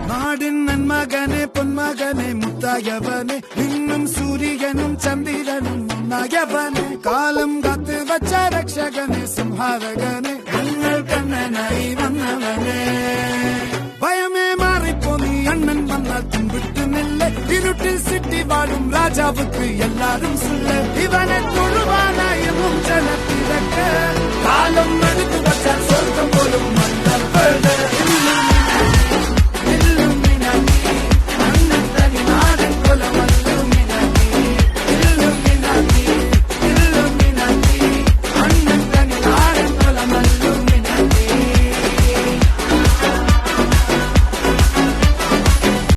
നാടിൻ നന്മകനെ പൊന്മകനെ മുത്തായവനെ നിന്നും സൂര്യനും ചന്ദ്രനും ഒന്നായവനെ കാലം കാത്ത് വച്ച രക്ഷകനെ സംഹാരകനെ ഞങ്ങൾ കണ്ണനായി വന്നവനെ ഭയമേ മാറിപ്പോ നീ അണ്ണൻ വന്നാൽ തുമ്പിട്ടുന്നില്ല ഇരുട്ടിൽ സിറ്റി വാഴും രാജാവുക്ക് എല്ലാരും സുല്ല ഇവനെ തൊഴുവാനായും ജനത്തിരക്ക് കാലം